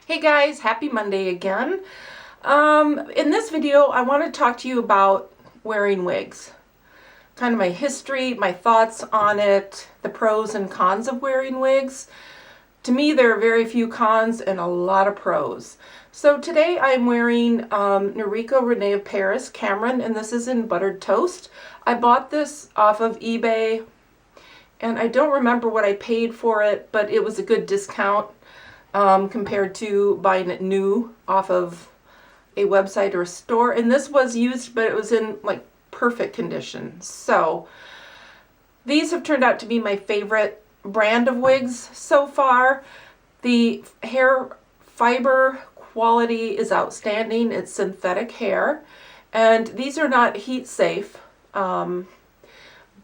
Hey guys, happy Monday again. In this video, I want to talk to you about wearing wigs. Kind of my history, my thoughts on it, the pros and cons of wearing wigs. To me, there are very few cons and a lot of pros. So today I'm wearing Noriko Renee of Paris Cameron, and this is in buttered toast. I bought this off of eBay, and I don't remember what I paid for it, but it was a good discount. Compared to buying it new off of a website or a store. And this was used, but it was in like perfect condition. So these have turned out to be my favorite brand of wigs so far. The hair fiber quality is outstanding. It's synthetic hair, and these are not heat safe.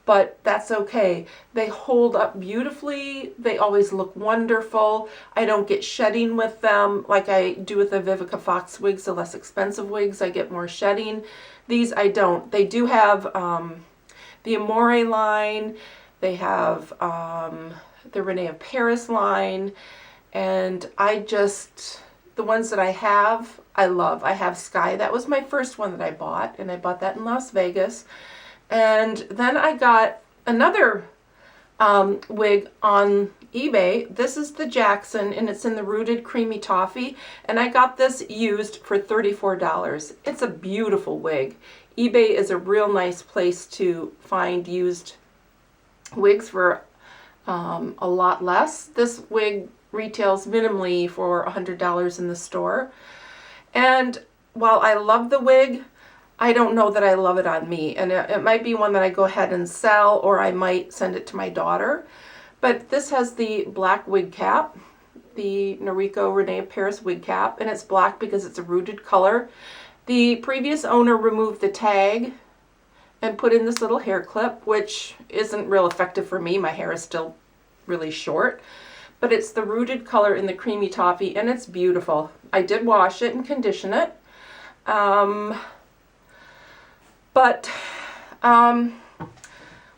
But that's okay. They hold up beautifully. They always look wonderful. I don't get shedding with them like I do with the Vivica Fox wigs, the less expensive wigs. I get more shedding. These I don't. They do have the Amore line. They have the Renee of Paris line. And the ones that I have, I love. I have Sky. That was my first one that I bought, and I bought that in Las Vegas. And then I got another wig on eBay. This is the Jackson, and it's in the Rooted Creamy Toffee. And I got this used for $34. It's a beautiful wig. eBay is a real nice place to find used wigs for a lot less. This wig retails minimally for $100 in the store. And while I love the wig, I don't know that I love it on me, and it might be one that I go ahead and sell, or I might send it to my daughter. But this has the black wig cap, the Noriko Renee of Paris wig cap, and it's black because it's a rooted color. The previous owner removed the tag and put in this little hair clip, which isn't real effective for me. My hair is still really short, but it's the rooted color in the creamy toffee, and it's beautiful. I did wash it and condition it.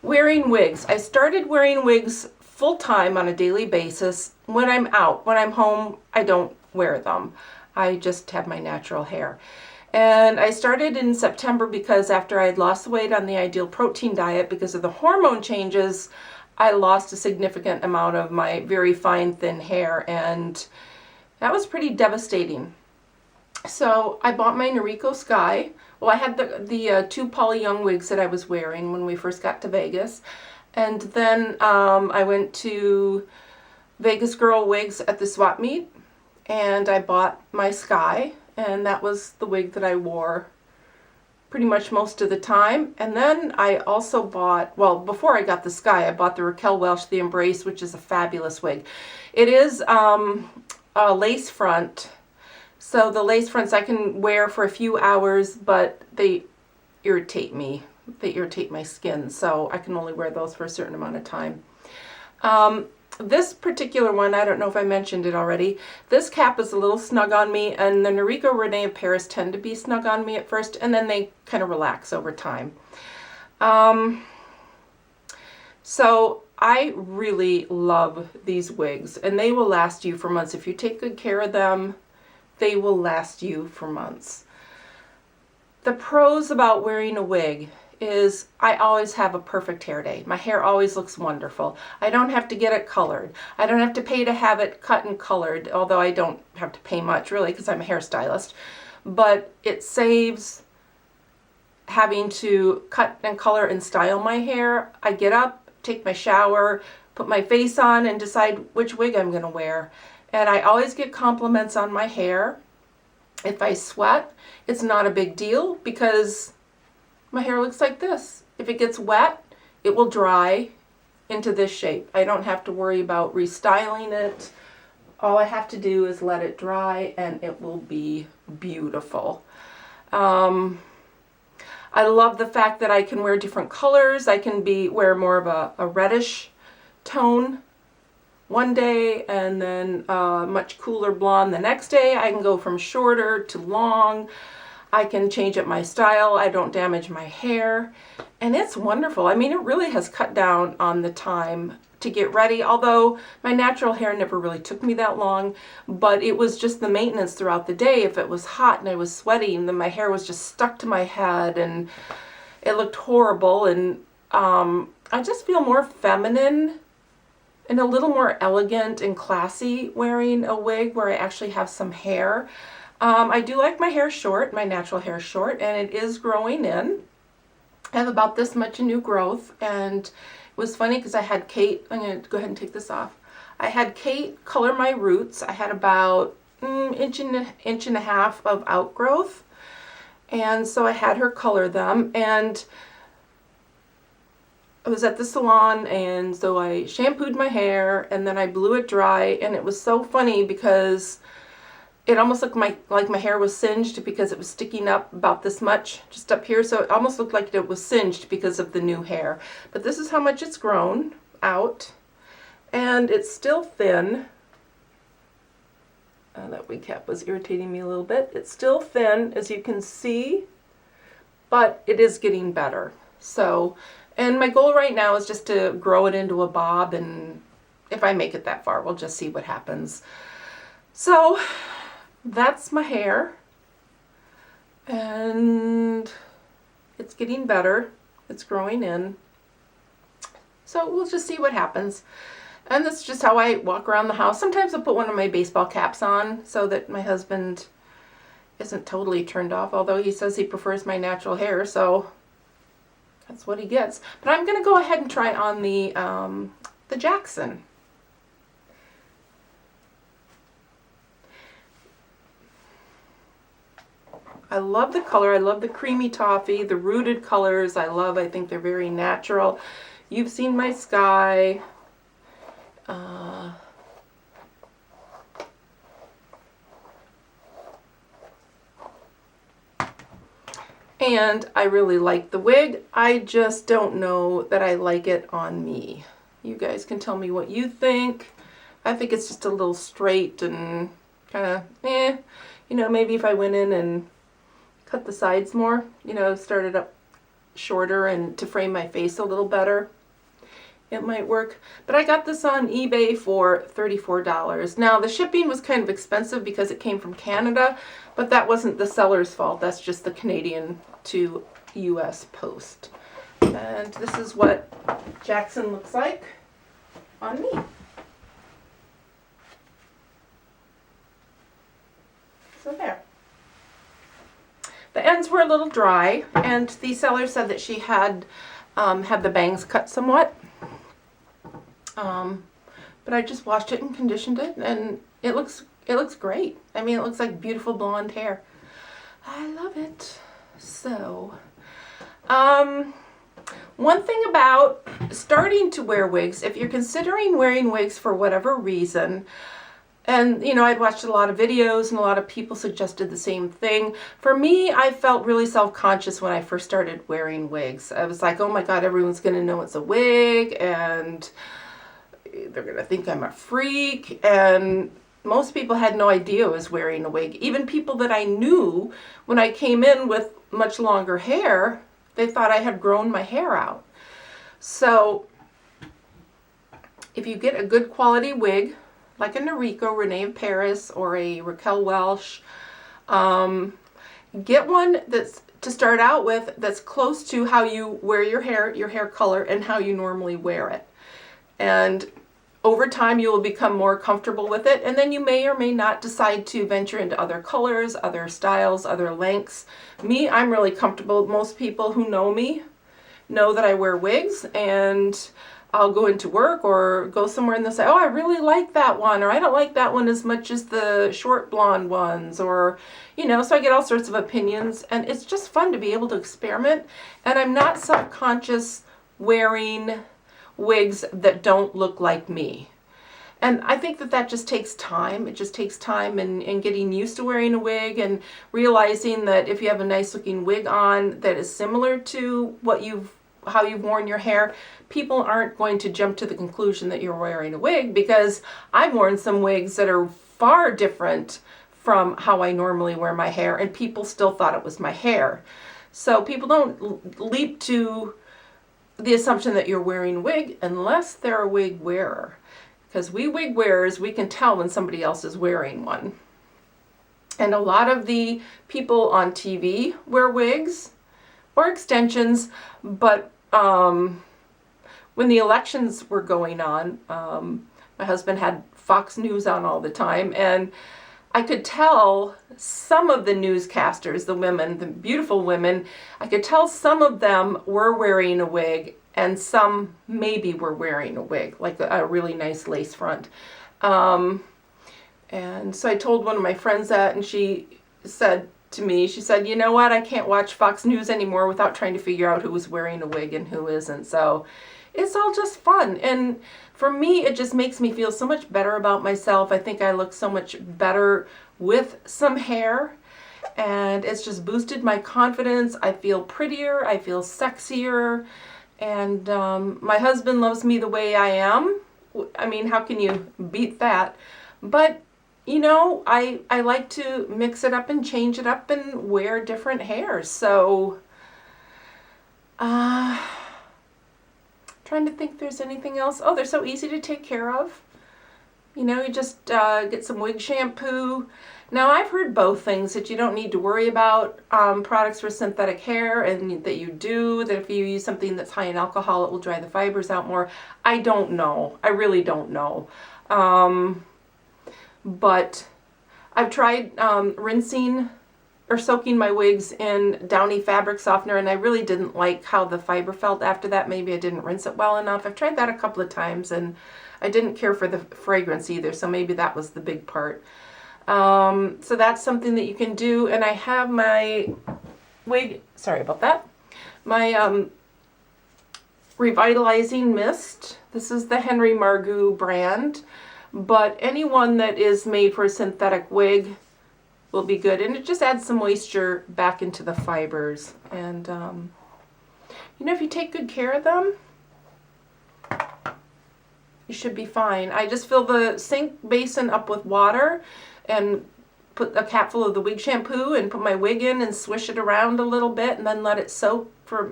Wearing wigs. I started wearing wigs full-time on a daily basis when I'm out. When I'm home, I don't wear them. I just have my natural hair. And I started in September because after I had lost weight on the Ideal Protein diet, because of the hormone changes, I lost a significant amount of my very fine, thin hair, and that was pretty devastating. So I bought my Noriko Sky. Well, I had the two Polly Young wigs that I was wearing when we first got to Vegas. And then I went to Vegas Girl Wigs at the swap meet, and I bought my Sky, and that was the wig that I wore pretty much most of the time. And then I also bought, well, before I got the Sky, I bought the Raquel Welch, the Embrace, which is a fabulous wig. It is a lace front. So the lace fronts I can wear for a few hours, but they irritate me. They irritate my skin, so I can only wear those for a certain amount of time. This particular one, I don't know if I mentioned it already, this cap is a little snug on me, and the Noriko Renee of Paris tend to be snug on me at first, and then they kind of relax over time. So I really love these wigs, and they will last you for months. If you take good care of them, they will last you for months. The pros about wearing a wig is I always have a perfect hair day. My hair always looks wonderful. I don't have to get it colored. I don't have to pay to have it cut and colored, although I don't have to pay much really because I'm a hairstylist. But it saves having to cut and color and style my hair. I get up, take my shower, put my face on, and decide which wig I'm going to wear. And I always get compliments on my hair. If I sweat, it's not a big deal because my hair looks like this. If it gets wet, it will dry into this shape. I don't have to worry about restyling it. All I have to do is let it dry and it will be beautiful. I love the fact that I can wear different colors. I can wear more of a reddish tone one day and then much cooler blonde the next day. I can go from shorter to long. I can change up my style. I don't damage my hair. And it's wonderful. I mean, it really has cut down on the time to get ready, although my natural hair never really took me that long, but it was just the maintenance throughout the day. If it was hot and I was sweating, then my hair was just stuck to my head and it looked horrible. And I just feel more feminine and a little more elegant and classy wearing a wig where I actually have some hair. I do like my hair short, my natural hair short, and it is growing in. I have about this much new growth, and it was funny because I had Kate, I'm going to go ahead and take this off. I had Kate color my roots. I had about inch and a half of outgrowth, and so I had her color them, and I was at the salon, and so I shampooed my hair and then I blew it dry, and it was so funny because it almost looked like my hair was singed because it was sticking up about this much just up here, so it almost looked like it was singed because of the new hair. But this is how much it's grown out, and it's still thin. That wig cap was irritating me a little bit. It's still thin, as you can see, but it is getting better. So, and my goal right now is just to grow it into a bob, and if I make it that far, we'll just see what happens. So that's my hair, and it's getting better. It's growing in. So we'll just see what happens. And that's just how I walk around the house. Sometimes I'll put one of my baseball caps on so that my husband isn't totally turned off, although he says he prefers my natural hair, so that's what he gets. But I'm going to go ahead and try on the Jackson. I love the color. I love the creamy toffee, the rooted colors. I think they're very natural. You've seen my sky. And I really like the wig. I just don't know that I like it on me. You guys can tell me what you think. I think it's just a little straight and kind of, you know, maybe if I went in and cut the sides more, you know, started up shorter and to frame my face a little better, it might work. But I got this on eBay for $34. Now the shipping was kind of expensive because it came from Canada, but that wasn't the seller's fault. That's just the Canadian to US post. And this is what Jackson looks like on me. So there. The ends were a little dry, and the seller said that she had the bangs cut somewhat. But I just washed it and conditioned it, and it looks great. I mean, it looks like beautiful blonde hair. I love it. So, one thing about starting to wear wigs, if you're considering wearing wigs for whatever reason, and, you know, I'd watched a lot of videos and a lot of people suggested the same thing. For me, I felt really self-conscious when I first started wearing wigs. I was like, oh my God, everyone's going to know it's a wig, and they're going to think I'm a freak. And most people had no idea I was wearing a wig. Even people that I knew, when I came in with much longer hair, they thought I had grown my hair out. So if you get a good quality wig, like a Noriko, Renee of Paris, or a Raquel Welch, get one that's, to start out with, that's close to how you wear your hair color, and how you normally wear it. And over time you will become more comfortable with it, and then you may or may not decide to venture into other colors, other styles, other lengths. Me, I'm really comfortable. Most people who know me know that I wear wigs, and I'll go into work or go somewhere and they'll say, oh, I really like that one, or I don't like that one as much as the short blonde ones, or, you know, so I get all sorts of opinions, and it's just fun to be able to experiment. And I'm not self-conscious wearing wigs that don't look like me. And I think that just takes time. It just takes time in getting used to wearing a wig, and realizing that if you have a nice looking wig on that is similar to how you've worn your hair, people aren't going to jump to the conclusion that you're wearing a wig, because I've worn some wigs that are far different from how I normally wear my hair, and people still thought it was my hair. So people don't leap to the assumption that you're wearing a wig unless they're a wig wearer. Because we wig wearers, we can tell when somebody else is wearing one. And a lot of the people on TV wear wigs or extensions, but when the elections were going on, my husband had Fox News on all the time, and I could tell some of the newscasters, the women, the beautiful women, I could tell some of them were wearing a wig and some maybe were wearing a wig, like a really nice lace front. And so I told one of my friends that, and she said to me, she said, you know what, I can't watch Fox News anymore without trying to figure out who was wearing a wig and who isn't. So it's all just fun. And for me, it just makes me feel so much better about myself. I think I look so much better with some hair, and it's just boosted my confidence. I feel prettier, I feel sexier, and my husband loves me the way I am. I mean, how can you beat that? But you know, I like to mix it up and change it up and wear different hairs. So, trying to think if there's anything else. Oh, they're so easy to take care of. You know, you just get some wig shampoo. Now, I've heard both things, that you don't need to worry about products for synthetic hair, and that you do, that if you use something that's high in alcohol, it will dry the fibers out more. I don't know. I really don't know. But I've tried rinsing or soaking my wigs in Downy fabric softener, and I really didn't like how the fiber felt after that. Maybe I didn't rinse it well enough. I've tried that a couple of times, and I didn't care for the fragrance either, so maybe that was the big part. So that's something that you can do. And I have my wig, sorry about that, my revitalizing mist. This is the Henry Margaux brand, but anyone that is made for a synthetic wig will be good, and it just adds some moisture back into the fibers. And you know, if you take good care of them, you should be fine. I just fill the sink basin up with water and put a capful of the wig shampoo and put my wig in and swish it around a little bit, and then let it soak for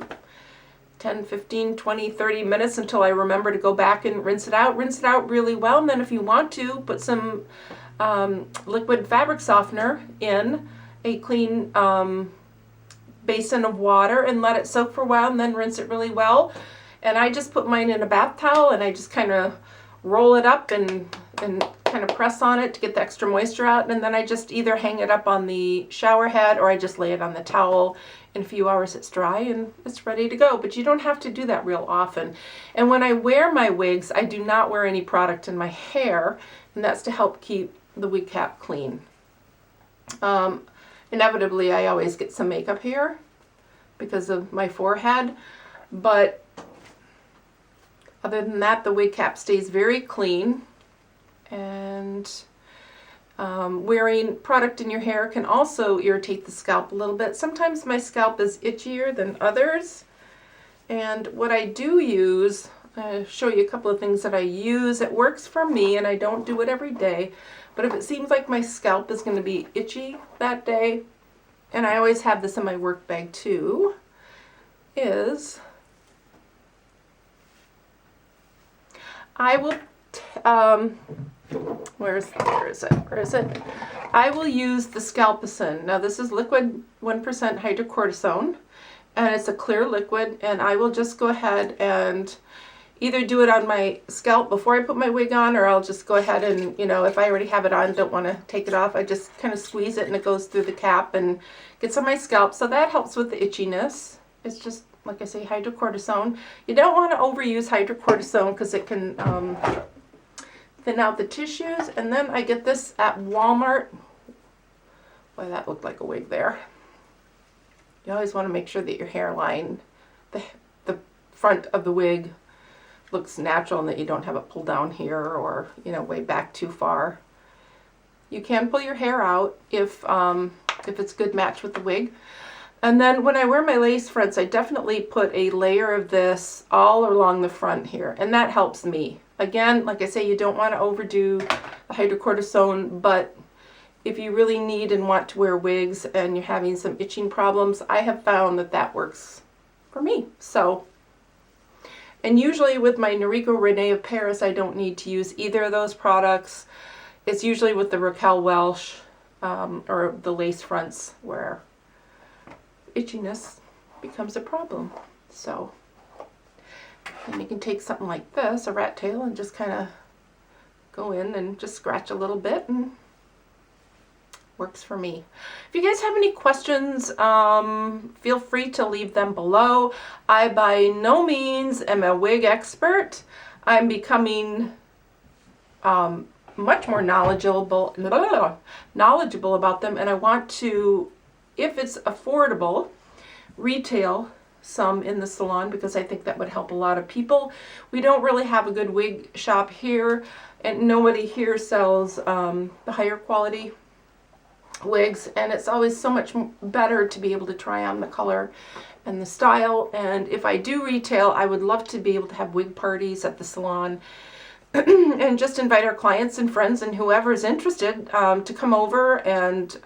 10, 15, 20, 30 minutes until I remember to go back and rinse it out. Rinse it out really well, and then if you want to, put some liquid fabric softener in a clean basin of water and let it soak for a while, and then rinse it really well. And I just put mine in a bath towel, and I just kind of roll it up and kind of press on it to get the extra moisture out, and then I just either hang it up on the shower head or I just lay it on the towel. In a few hours it's dry and it's ready to go. But you don't have to do that real often. And when I wear my wigs, I do not wear any product in my hair, and that's to help keep the wig cap clean. Inevitably, I always get some makeup here because of my forehead, but other than that, the wig cap stays very clean. And wearing product in your hair can also irritate the scalp a little bit. Sometimes my scalp is itchier than others. And what I do use, I'll show you a couple of things that I use. It works for me, and I don't do it every day. But if it seems like my scalp is going to be itchy that day, and I always have this in my work bag too, is I will, where is it? I will use the Scalpicin. Now this is liquid 1% hydrocortisone, and it's a clear liquid, and I will just go ahead and either do it on my scalp before I put my wig on, or I'll just go ahead and, you know, if I already have it on, don't want to take it off, I just kind of squeeze it and it goes through the cap and gets on my scalp. So that helps with the itchiness. It's just, like I say, hydrocortisone. You don't want to overuse hydrocortisone because it can thin out the tissues. And then I get this at Walmart. Boy, that looked like a wig there. You always want to make sure that your hairline, the front of the wig, looks natural and that you don't have it pulled down here or, you know, way back too far. You can pull your hair out if it's a good match with the wig. And then when I wear my lace fronts, I definitely put a layer of this all along the front here, and that helps me. Again, like I say, you don't want to overdo the hydrocortisone, but if you really need and want to wear wigs and you're having some itching problems, I have found that that works for me. So And usually with my Noriko Renee of Paris, I don't need to use either of those products. It's usually with the Raquel Welch or the lace fronts where itchiness becomes a problem. So, and you can take something like this, a rat tail, and just kind of go in and just scratch a little bit, and works for me. If you guys have any questions, feel free to leave them below. I by no means am a wig expert. I'm becoming much more knowledgeable about them, and I want to, if it's affordable, retail some in the salon because I think that would help a lot of people. We don't really have a good wig shop here, and nobody here sells the higher quality wigs, and it's always so much better to be able to try on the color and the style. And if I do retail, I would love to be able to have wig parties at the salon and just invite our clients and friends and whoever is interested to come over and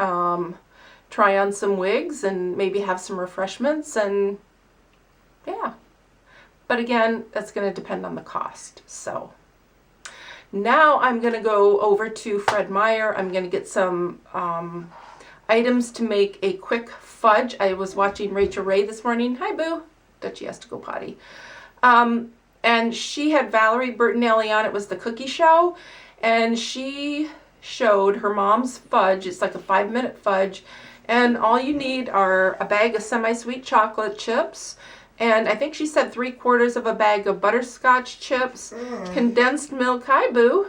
try on some wigs and maybe have some refreshments, and yeah. But again, that's going to depend on the cost. So now I'm going to go over to Fred Meyer. I'm going to get some items to make a quick fudge. I was watching Rachel Ray this morning. Hi, Boo. Dutchie has to go potty. And she had Valerie Bertinelli on. It was the cookie show. And she showed her mom's fudge. It's like a 5-minute fudge. And all you need are a bag of semi-sweet chocolate chips. And I think she said 3/4 of a bag of butterscotch chips, condensed milk, hi boo,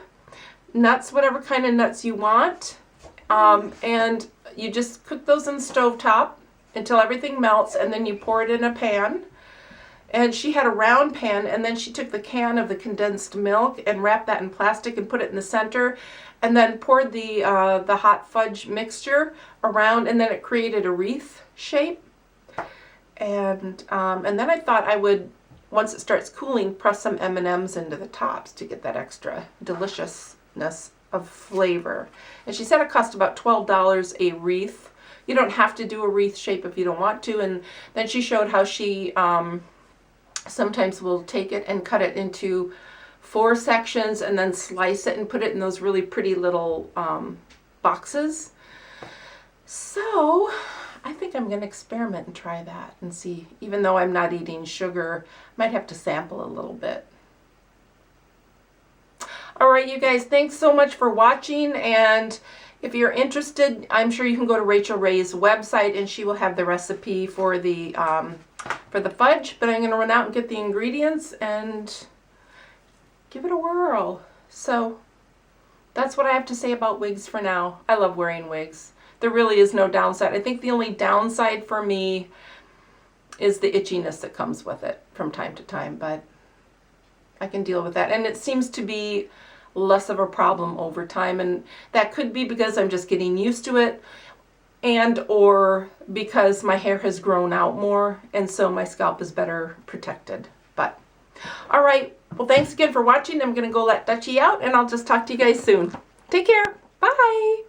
nuts, whatever kind of nuts you want. And you just cook those in the stovetop until everything melts, and then you pour it in a pan. And she had a round pan, and then she took the can of the condensed milk and wrapped that in plastic and put it in the center, and then poured the hot fudge mixture around, and then it created a wreath shape. And then I thought I would, once it starts cooling, press some M&Ms into the tops to get that extra deliciousness of flavor. And she said it cost about $12 a wreath. You don't have to do a wreath shape if you don't want to. And then she showed how she sometimes will take it and cut it into 4 sections and then slice it and put it in those really pretty little boxes. So I think I'm going to experiment and try that and see. Even though I'm not eating sugar, I might have to sample a little bit. All right, you guys, thanks so much for watching. And if you're interested, I'm sure you can go to Rachel Ray's website and she will have the recipe for the fudge. But I'm going to run out and get the ingredients and give it a whirl. So that's what I have to say about wigs for now. I love wearing wigs. There really is no downside. I think the only downside for me is the itchiness that comes with it from time to time, but I can deal with that. And it seems to be less of a problem over time, and that could be because I'm just getting used to it, and or because my hair has grown out more, and so my scalp is better protected. But all right, well, thanks again for watching. I'm going to go let Dutchie out, and I'll just talk to you guys soon. Take care. Bye.